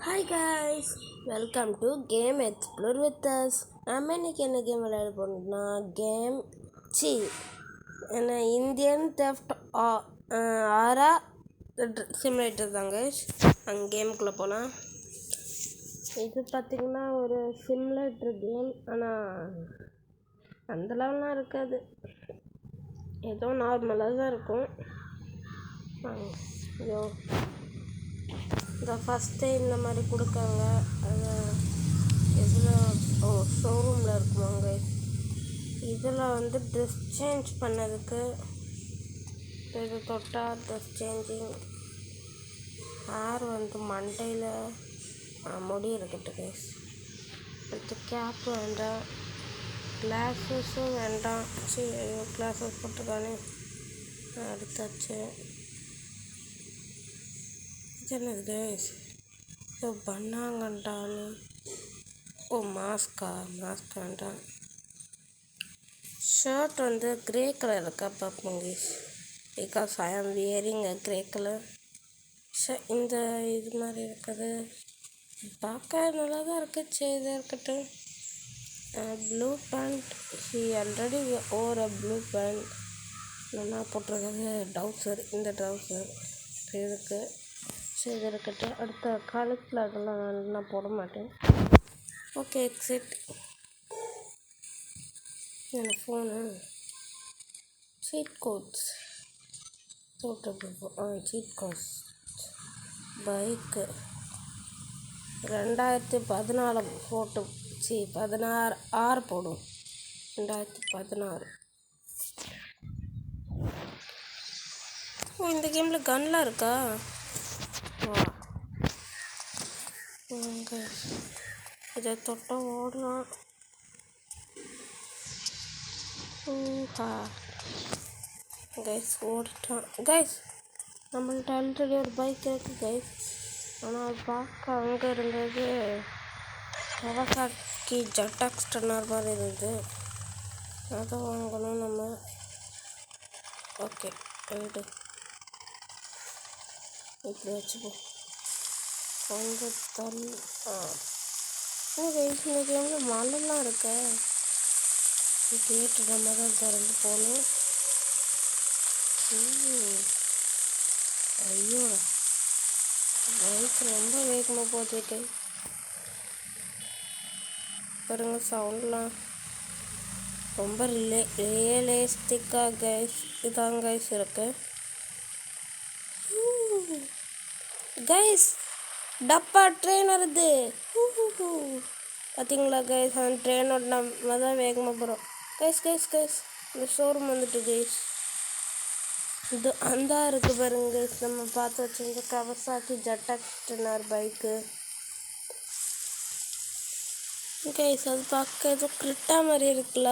Hi guys, welcome to game explore with us. நம்ம இன்றைக்கி என்ன கேம் விளையாட போனோம்னா என்ன இந்தியன் தெஃப்ட் ஆரா சிமுலேட்டர் தாங்க. அங்கே கேமுக்குள்ளே போகலாம். இது பார்த்திங்கன்னா ஒரு சிமுலேட்டர் கேம், ஆனால் அந்த லெவலாம் இருக்காது, ஏதோ நார்மலாக தான் இருக்கும். ஐயோ, இந்த ஃபஸ்ட்டு இந்த மாதிரி கொடுக்காங்க. அது இதில் ஷோரூமில் இருக்குமாங்க. இதில் ட்ரெஸ் சேஞ்ச் பண்ணதுக்கு இது தொட்டால் ட்ரெஸ் சேஞ்சிங். ஹேர் மண்டையில் முடி இருக்கட்டு கைஸ். அடுத்து கேப் வேண்டாம், கிளாஸஸும் வேண்டாம். சரி, கிளாஸஸ் போட்டுருக்கானே. அடுத்தாச்சு என்னது கைஸ், பண்ணாங்கண்டான்னு. மாஸ்க் வேண்டாம். ஷர்ட் க்ரே கலர் இருக்கா பார்ப்போம் கைஸ், பிகாஸ் ஐ ஆம் வியரிங் அ க்ரே கலர். இந்த இது மாதிரி இருக்குது, பார்க்க நல்லா தான் இருக்குது. சரி, இருக்கட்டும். Blue pant, already over a blue pant. நல்லா போட்டிருக்கிறது ட்ரவுசர். இந்த ட்ரவுசர் இருக்குது. சரி, இது இருக்கட்டும். அடுத்த காலத்தில் அதெல்லாம் நான் போட மாட்டேன். Okay, exit. என் phone cheat codes cheat codes. பைக்கு 2014 போட்டு 16 போடும். 2016. இந்த கேமில் கன்லாம் இருக்கா? இதை தொட்டால் ஓடலாம். கைஸ் ஓடிட்டான். கைஸ், நம்மள்ட்ட ஆல்ரெடி ஒரு பைக் இருக்குது கைஸ். ஆனால் அது பார்க்க அங்கே இருந்தது கவாசாக்கி ஜெட்டாக்ஸ் டன்னர் மாதிரி இருந்தது. அதை வாங்கணும் நம்ம. Okay, right. இப்படி வச்சுப்போம். கொஞ்சம் தள்ளி. இந்த கேமில் மழைலாம் இருக்க. கேட்டு நம்ம தான் திறந்து போகணும். ஐயோ, பைக் ரொம்ப வேகமாக போச்சுட்டு பாருங்க. சவுண்ட்லாம் ரொம்ப ரியலிஸ்டிக்காக கைஸ் இதான் கைஸ் இருக்கு. கைஸ், டப்பா ட்ரெயின் வருது. பார்த்தீங்களா கைஸ், அந்த ட்ரெயினோட நம்ம தான் வேகமாக போகிறோம். கைஸ், இந்த ஷோரூம் வந்துட்டு கைஸ். இது அந்த இருக்குது பாருங்க கைஸ், நம்ம பார்த்து வச்சுருந்த கவாசாக்கி ஜெட்டாக்ஸ் டன்னர் பைக்கு கைஸ். அது பார்க்க ஏதோ கிரிட்டா மாதிரி இருக்குல்ல.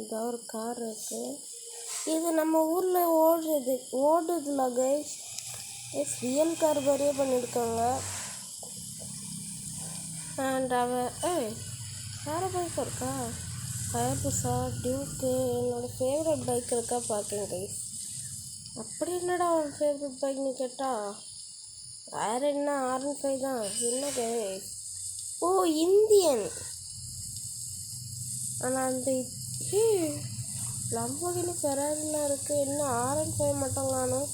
இதான் ஒரு கார் இருக்குது. இது நம்ம ஊரில் ஓடுதுல கைஸ். ரியல் கார் மாதிரியே பண்ணியிருக்காங்க. அண்ட் வேறு பைக் இருக்கா? ஹயாபுசா, டியூக்கு. என்னோடய ஃபேவரட் பைக் இருக்கா பார்க்கேன் கைஸ். அப்படி என்னடா அவன் ஃபேவரட் பைக்னு கேட்டால் வேறு என்ன, R15 தான். என்ன கைஸ், இந்தியன். ஆனால் அந்த லம்போகினி ஃபெராரிலாம் இருக்குது, என்ன R15 மட்டும் காணும்.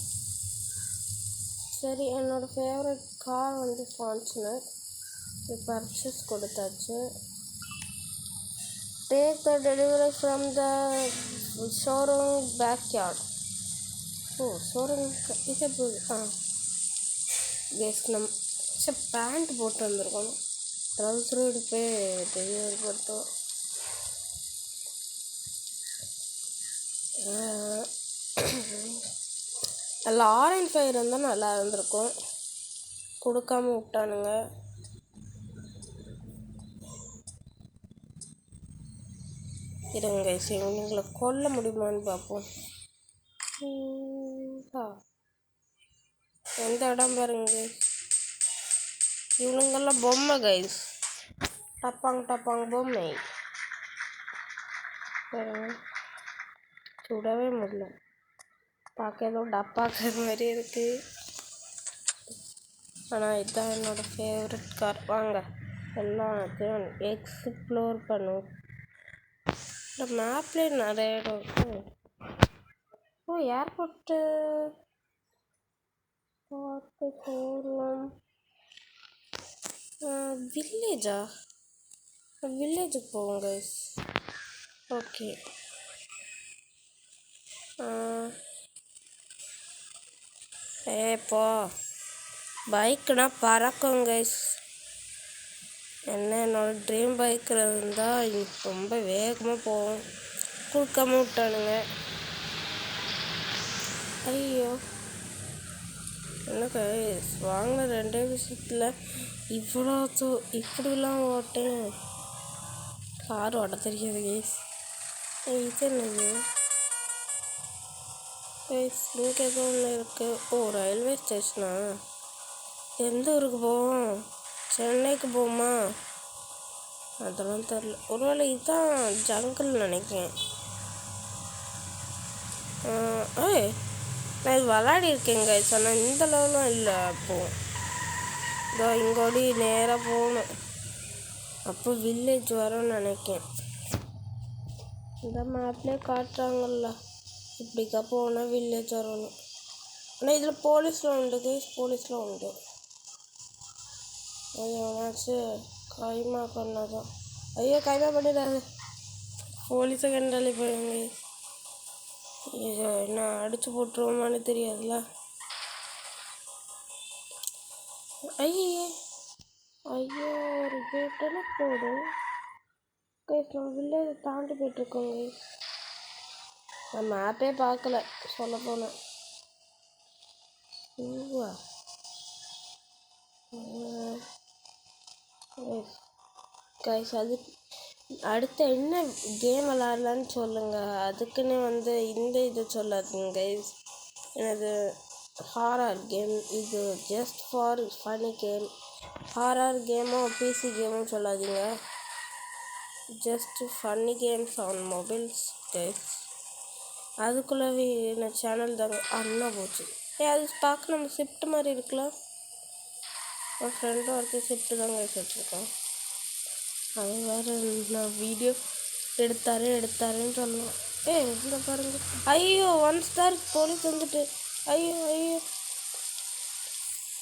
சரி, என்னோடய ஃபேவரட் கார் ஃபார்ச்சுனர். பர்ச்சேஸ் கொடுத்தாச்சு. Take the delivery from the showroom backyard. Showroom இது கேஸ். பேண்ட் போட்டு வந்துருக்கணும். ட்ரவுசரும் எடுத்து டெலிவரி போட்டோம். அதில் R15 இருந்தால் நல்லா இருந்திருக்கும், கொடுக்காம விட்டானுங்க. இருங்க இவங்களை கொல்ல முடியுமான்னு பார்ப்போம். எந்த இடம் பாருங்க, இவனுங்கெல்லாம் பொம்மை கைஸ். டப்பாங்க பொம்மை பாருங்க. சுடவே முடியல, பார்க்க ஏதோ டப்பாக்கிற மாதிரி இருக்குது. ஆனால் இதுதான் என்னோடய ஃபேவரட் கார். வாங்க எல்லாத்தையும் எக்ஸ்ப்ளோர் பண்ணுவோம். இந்த மேப்லேயே நிறைய இடம் இருக்கும். ஓ ஏர்போர்ட்டு பார்த்து போகலாம். வில்லேஜா? வில்லேஜுக்கு போவோம் கைஸ். ஓகே. ஏப்போ பைக்குனா பறக்கும் கைஸ். என்னோட ட்ரீம் பைக்கில் இருந்தால் ரொம்ப வேகமாக போவோம். குறுக்காம விட்டானுங்க. ஐயோ என்ன கைஸ், வாங்கின 2 விஷயத்தில் இவ்வளோ இப்படிலாம் ஓட்டேன். கார் ஓட்ட தெரியாது கைஸ். இது என்னது கைஸ்? இங்கே எதுவும் ஒன்று இருக்குது. ஓ ரயில்வே ஸ்டேஷனா? எந்த ஊருக்கு போவோம்? சென்னைக்கு போவோமா? அதெல்லாம் தெரில. ஒருவேளை இதுதான் ஜங்கிள் நினைக்கிறேன். ஏய் நான் இது விளாடி இருக்கேங்க கைஸ், ஆனால் இந்த லெவலும் இல்லை. அப்போது இதோ இங்கோடி நேராக போகணும். அப்போ வில்லேஜ் வரும்னு நினைக்கிறேன். இந்த மேப்லேயே காட்டுறாங்கல்ல, இப்படிக்கா போனால் வில்லேஜ் வரணும். ஆனால் இதில் போலீஸ்லாம் உண்டு கைஸ், போலீஸ்லாம் உண்டு. ஐயோனாச்சு கைமா பண்ணாதான். ஐயோ கைமா பண்ணிடாது, போலீஸை கண்டாலே போயிருங்க. ஐயோ என்ன அடிச்சு போட்டுருவோமான்னு தெரியாதுல்ல. ஐயே ஐயோ ஒரு கேட்டன போடு கைஸ். நம்ம வில்லேஜை தாண்டி போயிட்டுருக்கோங்க கைஸ். நான் மேப்பே பார்க்கல சொல்ல போனேன். கைஸ் அது அடுத்த என்ன கேம் விளாட்லான்னு சொல்லுங்கள். அதுக்குன்னு இந்த இதை சொல்லாதுங்க கைஸ். எனது ஹாரர் கேம் இது just for funny game. Horror கேமோ பிசி கேமோ சொல்லாதீங்க. Just funny games on mobiles guys. அதுக்குள்ளே என்ன சேனல் தாங்க அண்ணா போச்சு. அது பார்க்க நம்ம ஷிஃப்ட் மாதிரி இருக்கலாம். என் ஃப்ரெண்டும் ஒருத்தர் ஷிஃப்ட்டு தாங்க வச்சுருக்கான். அது வேறு நான் வீடியோ எடுத்தாருன்னு சொல்லலாம். இந்த பாருங்க. ஐயோ 1 ஸ்டார் போலீஸ் வந்துட்டு. ஐயோ ஐயோ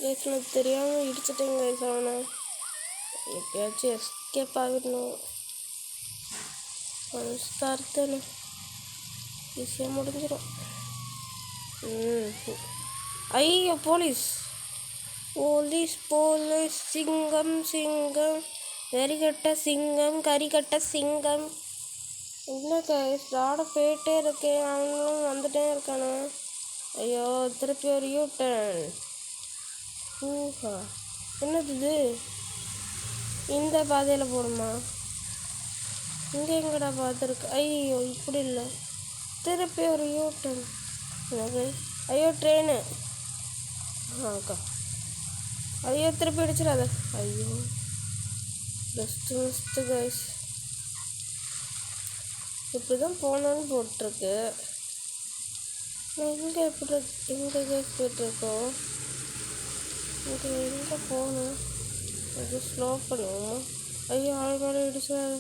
கைஸ் எனக்கு தெரியாமல் இடிச்சிட்டேங்க கைஸ். அவனை எப்பயாச்சும் எஸ்கேப் ஆகிடணும். 1 ஸ்டார் தானே, ஈஸியாக முடிஞ்சிடும். ஐயோ போலீஸ் போலீஸ் போலீஸ் சிங்கம் சிங்கம் கரிகட்ட சிங்கம் கரிகட்ட சிங்கம். என்ன கைஸ் ஆட போயிட்டே இருக்கேன், அவங்களும் வந்துட்டே இருக்கானு. ஐயோ திருப்பி ஒரு யூட்டன். என்னது இது? இந்த பாதையில் போகணுமா? இங்கே எங்கடா பார்த்துருக்கு? ஐயோ இப்படி இல்லை, திருப்பி ஒரு யூட்டன். எனக்கு ஐயோ ட்ரெயினு. அக்கா ஐயோ திருப்பி அடிச்சிடாத. ஐயோ பெஸ்ட்டு கைஸ். இப்படி தான் போகணுன்னு போட்டிருக்கு. நான் எங்கே கைஸ் போயிட்டுருக்கோம்? இங்கே எங்கே போகணும்? அது ஸ்லோ பண்ணுவோமா? ஐயோ ஆள் மேலே இடிச்சிடாத.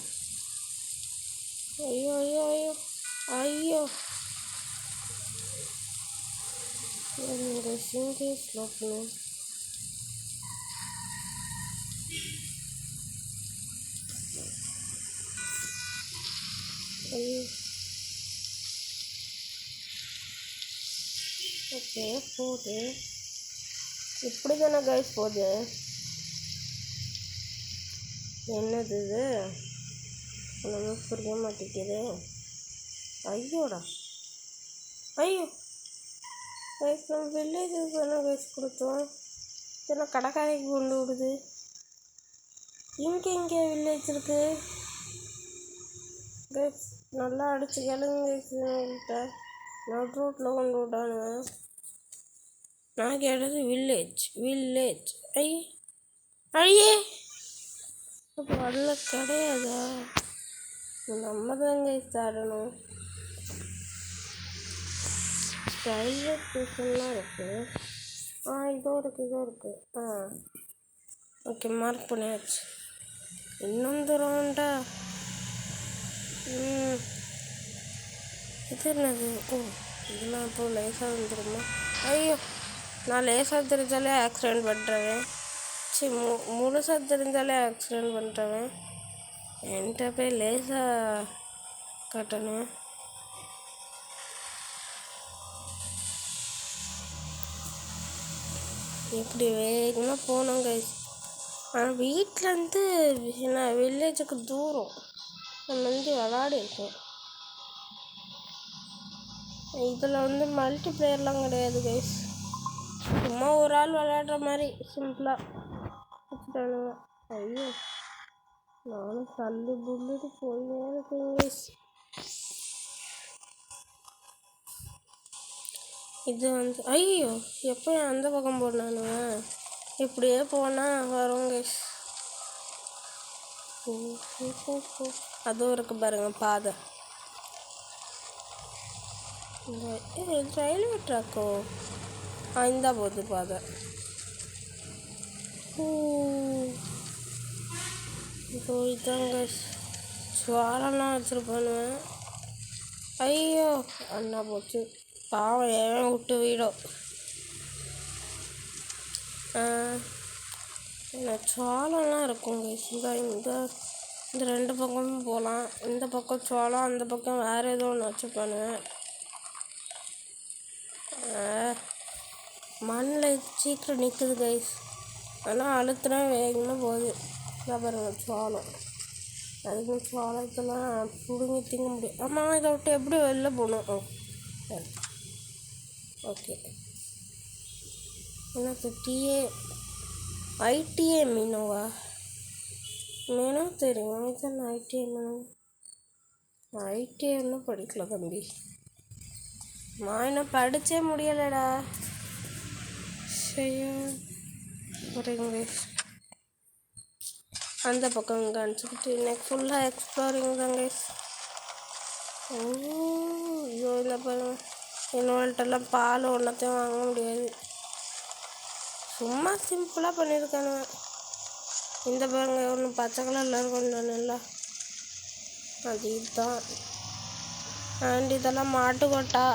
ஐயோ ஐயோ ஐயோ ஐயோ இங்கே ஸ்லோ பண்ணுவோம். ஓகே போகுது. இப்படி தானே கைஸ் போகுது. என்னது இது? ஒன்றுமே புரிய மாட்டேங்குது. ஐயோடா ஐயோ கைஸ் நம்ம வில்லேஜுக்கு தானே கைஸ் கொடுத்தோம். இதெல்லாம் கடைக்காரைக்கு கொண்டு விடுது. இங்கே வில்லேஜ் இருக்குது கைஸ். நல்லா அடிச்சு கேளுங்க கைஸ். நட் ரோட்டில் கொண்டு விட்டானுங்க. நான் கேட்டது வில்லேஜ். ஐயே அப்போ அதில் கிடையாதா? நம்ம தான் கைஸ் ஆடணும். ரயில்வே ஸ்டேஷன்லாம் இருக்குது. இதுவும் இருக்குது. ஓகே, மார்க் பண்ணியாச்சு. இன்னும் தூரம் உண்டா? இது என்னது? இதெல்லாம் இப்போ லேசாக வந்துடுமா? ஐயோ, நான் லேசாக தெரிஞ்சாலே ஆக்சிடெண்ட் பண்ணுறேன். முழுசாக தெரிஞ்சாலே ஆக்சிடெண்ட் பண்ணுறேன். என்கிட்ட போய் லேசாக கட்டணும். இப்படி வேகமாக போனோம் கைஸ். ஆனால் வீட்டிலேருந்து நான் வில்லேஜுக்கு தூரம் நம்ம வந்து விளாடி இருக்கோம். இதில் மல்டி பிளேயர்லாம் கிடையாது கைஸ். சும்மா ஒரு ஆள் விளையாடுற மாதிரி சிம்பிளாக வச்சுட்டானுங்க. ஐயோ, நானும் தள்ளி புள்ளிட்டு போயினே இருக்கேன் கைஸ். இது ஐயோ, எப்போ அந்த பக்கம் போனானுங்க? இப்படியே போனால் வரும் கைஸ். அதுவும் இருக்கு பாருங்க பாதை. Railway Draco? இந்த போகுது பாதை. இப்போ இதாங்க சுவாலெல்லாம் வச்சுருப்பானுவேன். ஐயோ, அண்ணா போச்சு. பாவம் ஏன் விட்டு வீடும். சோளம்லாம் இருக்கும் கைஸ். இந்த ரெண்டு பக்கமும் போகலாம். இந்த பக்கம் சோளம், அந்த பக்கம் வேறு ஏதோ ஒன்று வச்சுப்பானுவேன். மண்ணில் சீக்கிரம் நிற்குது கைஸ். ஆனால் அழுத்தினா வேகமாக போகுது. இதான் பாருங்க சோளம். அதுக்கு சோளத்தெல்லாம் பிடுங்கி திங்க முடியும். ஆமாம், இதை விட்டு எப்படி வெளில போகணும்? ஓகே, என்ன ஐடிஏ மீனோவா? மீனோ தெரியும். இதுதான் ஐடிஏ மீனோ. ஐடிஏ இன்னும் படிக்கல தம்பி. நான் இன்னும் படித்தே முடியலடா. சரியா வரீங்க. அந்த பக்கம் காணிச்சுக்கிட்டு எனக்கு ஃபுல்லாக எக்ஸ்ப்ளோரிங் தாங்க. ஐயோ, இல்லை பாருங்க, என்னோடலாம் பால் ஒன்றத்தையும் வாங்க முடியாது. சும்மா சிம்பிளாக பண்ணியிருக்கானுங்க. இந்த பாருங்க ஒன்று பச்சை கலரில் இருக்கும் நல்லா. அது இதுதான். அண்ட் இதெல்லாம் மாட்டுக்கொட்டா.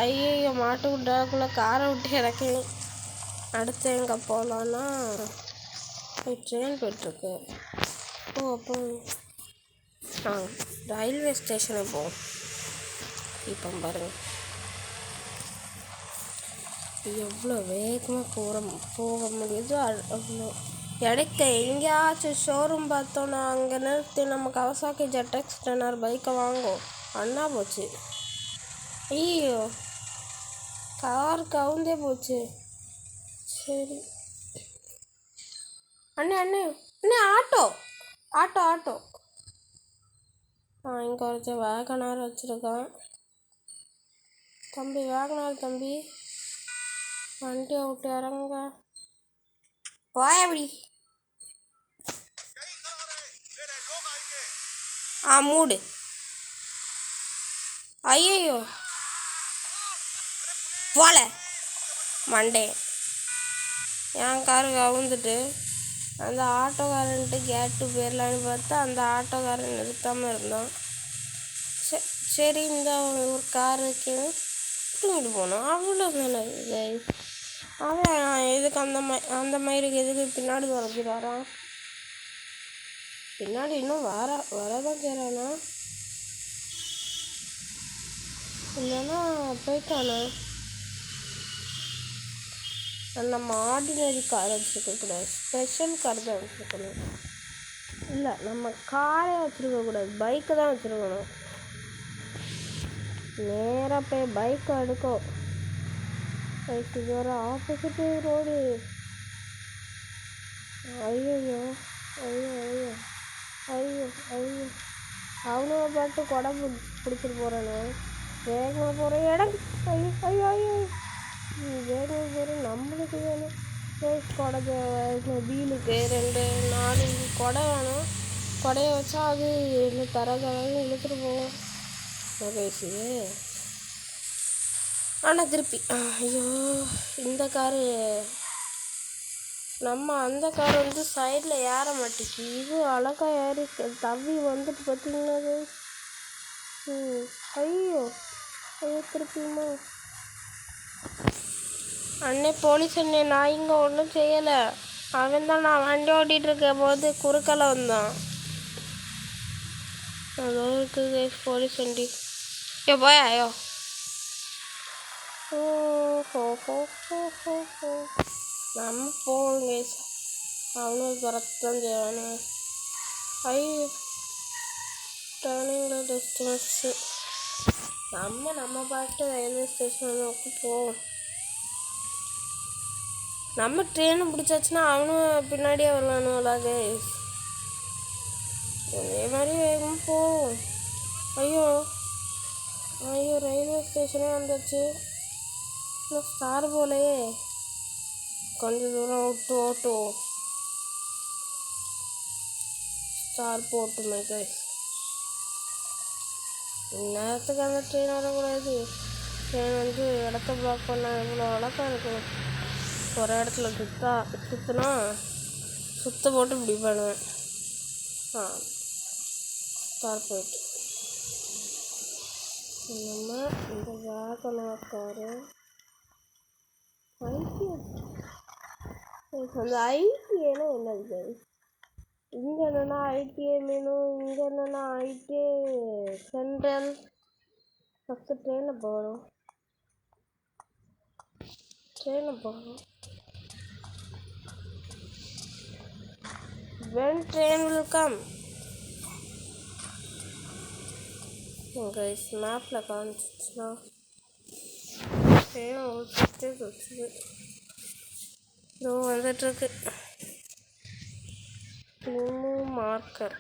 ஐயோ, மாட்டுக்கொட்டாக்குள்ளே காரை விட்டு இறக்கி அடுத்து எங்கே போகலான்னா ட்ரெயின் போய்ட்டுருக்கு. அப்போ ரயில்வே ஸ்டேஷனுக்கு போவோம். இப்போ பாருங்கள் எவ்வளோ வேகமாக போக முடியுதோ அவ்வளோ. இடைக்க எங்கேயாச்சும் ஷோரூம் பார்த்தோன்னா அங்கே நிறுத்தி நம்ம கவசாக்கி ஜெட்எக்ஸ் 10R பைக்கை வாங்குவோம். அண்ணா போச்சு. ஐயோ, கார் கவுந்தே போச்சு. சரி அண்ணே அண்ணே அண்ணே, ஆட்டோ ஆட்டோ ஆட்டோ. இங்கே ஒருத்தர் வேகனார் வச்சுருக்கான். தம்பி வேகனார் தம்பி, வண்டியை விட்டு இறங்க. போயபடி. மூடு. ஐயோ, போல மண்டே. என் காரு கவுந்துட்டு அந்த ஆட்டோக்காரன்ட்டு கேட்டு போயிடலான்னு பார்த்தா அந்த ஆட்டோக்காரன் நிறுத்தாமல் இருந்தான். சரி, இந்த ஒரு கார் இருக்குன்னு தூங்கிட்டு போனோம். அவ்வளோ தானே. அவன் எதுக்கு அந்த மயிருக்கு எதுக்கு பின்னாடி வரைக்கிறாரான்? பின்னாடி இன்னும் வரதான் செய்கிறானா? இல்லைன்னா போயிட்டானா? நம்ம ஆர்டினரி கார் வச்சுருக்கக்கூடாது, ஸ்பெஷல் கார் தான் வச்சுருக்கணும். இல்லை, நம்ம காரே வச்சுருக்கக்கூடாது, பைக்கு தான் வச்சுருக்கணும். நேராக போய் பைக்கை எடுக்கும். பைக்கு வர ஆப்போசிட்டு ரோடு. ஐயோ ஐயோ ஐயோ ஐயோ ஐயோ, அவனுங்க பாட்டு கொடை பிடிச்சிட்டு போகிறானு. வேகமாக போகிற இடம். ஐயோ ஐயோ ஐயோ, வேகமாக போகிற நம்மளுக்கு வேணும். கொடை வீலுக்கு 2-4 கொடை வேணும். கொடையை வச்சா அது தர தரன்னு இழுத்துட்டு போகும். பேசி ஆனால் திருப்பி ஐயோ இந்த காரு நம்ம அந்த கார் வந்து சைடில் ஏற மாட்டேங்கி. இது அழகாக ஏறி தவி வந்துட்டு பார்த்தீங்கன்னா அது ஐயோ ஐயோ திருப்பியுமா அண்ணே போலீஸ் அண்ணே நான் இங்கே ஒன்றும் செய்யலை. அவன் தான் நான் வண்டி ஓட்டிகிட்டு இருக்க போது குறுக்கால வந்தான். அதோ இருக்குது போலீஸ் வண்டி. ஐயோ போயா ஐயோ நம்ம போவோங்க. அவனும் துரத்தான் செய்வானு. ஐயோ டேர்னிங்கில் டெஸ்டினேஷன்ஸு நம்ம பாட்டு ரயில்வே ஸ்டேஷன் நோக்கி போவோம். நம்ம ட்ரெயினை பிடிச்சாச்சுன்னா அவனும் பின்னாடியே வருவானுங்களா கைஸ். அதே மாதிரி வேகமாக போவோம். ஐயோ ஐயோ ரயில்வே ஸ்டேஷனே வந்துச்சு. இன்னும் ஸ்டார் போலையே. கொஞ்சம் தூரம் விட்டு ஓட்டுவோம். ஸ்டார் போட்டுமே கைஸ். இந்நேரத்துக்கு அந்த ட்ரெயின் வரக்கூடாது. ட்ரெயின் வந்து இடத்த பிளாக் பண்ண இவ்வளோ அழகாக இருக்கும். ஒரு இடத்துல சுற்றினா சுத்த போட்டு இப்படி பண்ணுவேன். ஸ்டார் போயிட்டு நம்ம இந்த வேகனாக்காரு அந்த ஐடிஏனா என்னது? இங்கே என்னென்னா ஐடிஏ மீனும் இங்கே என்னென்னா ஐடிஏ சென்ட்ரல். ஃபஸ்ட்டு ட்ரெயினில் போகணும். When train will come? Guys, மேப்ல காமிச்சிச்சுன்னா ட்ரெயின் ஓடிட்டே வச்சுது. இதோ வந்துட்டுருக்கு. மார்க்கர்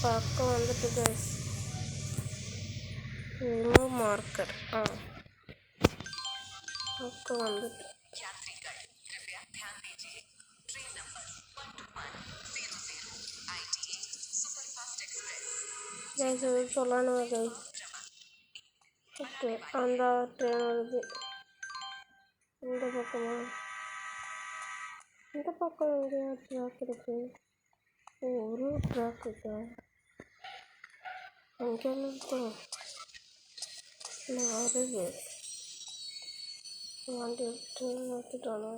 பக்கம் வந்துட்டு கைஸ். மார்க்கர் பக்கம் வந்துட்டு சொல்லணும் கைஸ். ஓகே அந்த ட்ரெயின் வருது. இந்த பக்கமா இந்த பக்கம் எங்கேயா ட்ராக் இருக்கு? ஒரு ட்ராக் இருக்கா? அங்கே இருக்கும். வருது வண்டி ட்ரெயின் எடுத்துட்டானோ.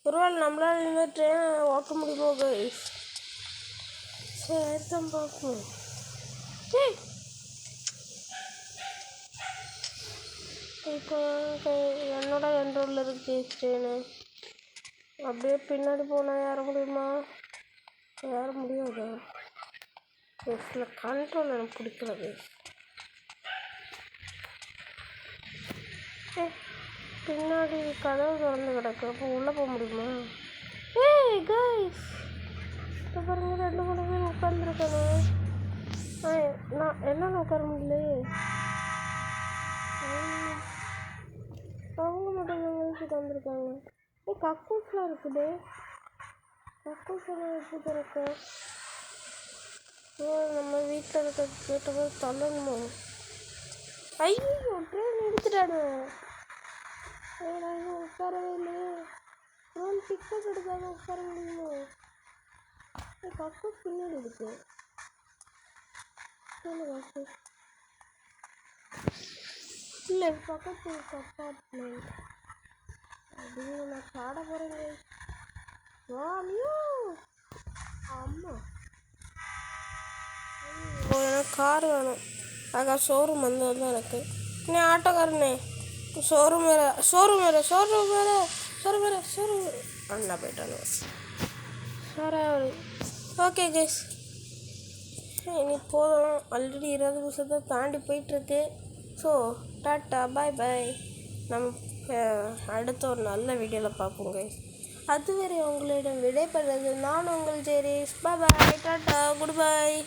ஒருவேளை நம்மளால் இந்த ட்ரெயினை ஓட்ட முடியுமோ கைஸ்? சரி தான் பார்ப்போம். இப்போ என்னோட கண்ட்ரோலில் இருக்கு ட்ரெயினு. அப்படியே பின்னாடி போனால் ஏற முடியுமா? ஏற முடியாது. பஸ்ஸில் கண்ட்ரோல் எனக்கு பிடிக்கிறது. பின்னாடி கதவு திறந்து கிடக்கு. அப்போ உள்ளே போக முடியுமா? கைஸ் இப்போ பாருங்க 2-3 பேர் உட்காந்துருக்கானே. நான் என்னால் உட்கார முடியலையே. அவங்க மட்டும் வச்சுட்டு வந்திருக்காங்க. கக்கூஸ்லாம் இருக்குது. கக்கூஸ்லாம் எப்படி திறக்க? நம்ம வீட்டில் இருக்க கேட்ட போது தள்ளணுமோ? ஐயோ ட்ரெயின் எடுத்துட்டானு. உட்காரவே இல்லையே. ட்ரெயின் டிக்கெட் எடுக்காத உட்கார முடியுமோ? கக்கூஸ் பின்னாடி இருக்கு. இல்லை பக்கத்து கம்பார்ட்மெண்ட் அப்படின்னு நான் சாட போகிறேங்க. ஆமாம் எனக்கு கார் வேணும். அக்கா ஷோரூம் வந்தது தான் எனக்கு. நீ ஆட்டோக்காரனே ஷோரூம் அண்ணா போயிட்டானு சார். ஓகே கைஸ் இனி போதும். ஆல்ரெடி 20 நிமிஷத்தை தாண்டி போயிட்டுருக்கு. ஸோ டாட்டா பாய் பாய். நம்ம அடுத்த ஒரு நல்ல வீடியோவில் பார்ப்போம் கைஸ். அதுவரை உங்களிடம் விடைபெறுவது நான் உங்கள் ஜெரீஸ். பாய் பாய் டாட்டா குட் பாய்.